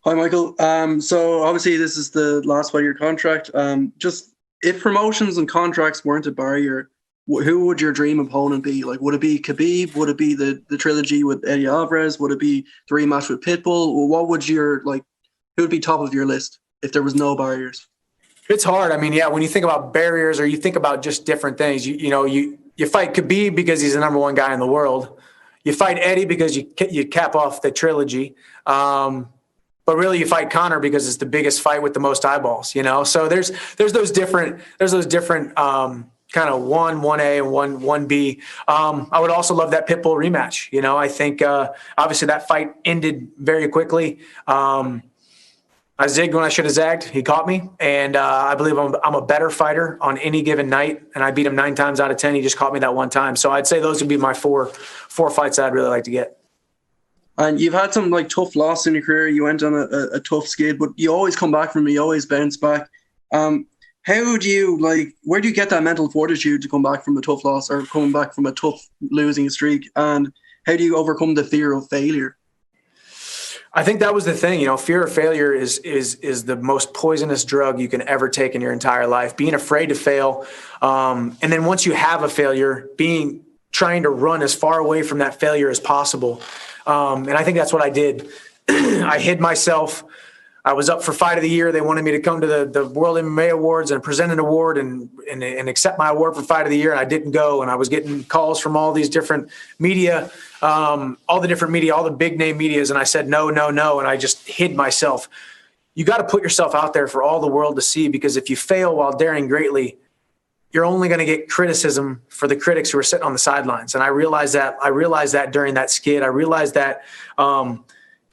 Hi, Michael. So obviously this is the last fight of your contract. Just if promotions and contracts weren't a barrier, who would your dream opponent be? Like, would it be Khabib? Would it be the trilogy with Eddie Alvarez? Would it be the rematch with Pitbull? What would your who would be top of your list if there was no barriers? It's hard. I mean, yeah, when you think about barriers or you think about just different things, you fight Khabib because he's the number one guy in the world. You fight Eddie because you cap off the trilogy. But really you fight Conor because it's the biggest fight with the most eyeballs, So there's those different kind of 1A and 1B. I would also love that Pitbull rematch. I think obviously that fight ended very quickly. I zigged when I should have zagged. He caught me, and I believe I'm a better fighter on any given night, and I beat him 9 times out of 10. He just caught me that one time. So I'd say those would be my four fights that I'd really like to get. And you've had some tough loss in your career. You went on a tough skid, but you always come back from it. You always bounce back. How do you where do you get that mental fortitude to come back from a tough loss or coming back from a tough losing streak? And how do you overcome the fear of failure? I think that was the thing, fear of failure is the most poisonous drug you can ever take in your entire life. Being afraid to fail. And then once you have a failure, trying to run as far away from that failure as possible. And I think that's what I did. I hid myself. I was up for Fight of the Year. They wanted me to come to the World MMA Awards and present an award and accept my award for Fight of the Year. And I didn't go. And I was getting calls from all these different media, all the big name medias. And I said, no. And I just hid myself. You got to put yourself out there for all the world to see, because if you fail while daring greatly, you're only going to get criticism for the critics who are sitting on the sidelines. And I realized that during that skid. I realized that kind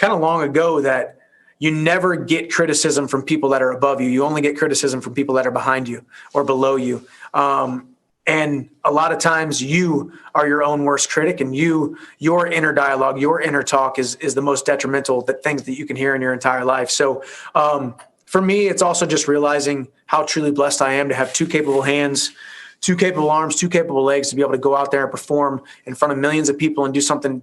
of long ago that you never get criticism from people that are above you. You only get criticism from people that are behind you or below you. And a lot of times you are your own worst critic, and your inner dialogue, your inner talk is the most detrimental things that you can hear in your entire life. So for me, it's also just realizing how truly blessed I am to have 2 capable hands, 2 capable arms, 2 capable legs, to be able to go out there and perform in front of millions of people and do something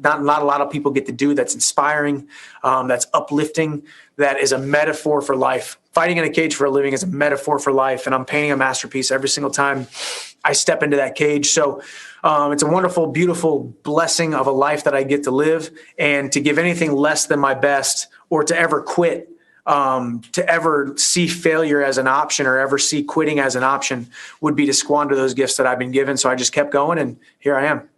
not a lot of people get to do, that's inspiring, that's uplifting, that is a metaphor for life. Fighting in a cage for a living is a metaphor for life, and I'm painting a masterpiece every single time I step into that cage. So it's a wonderful, beautiful blessing of a life that I get to live, and to give anything less than my best, or to ever quit, to ever see failure as an option or ever see quitting as an option, would be to squander those gifts that I've been given. So I just kept going, and here I am.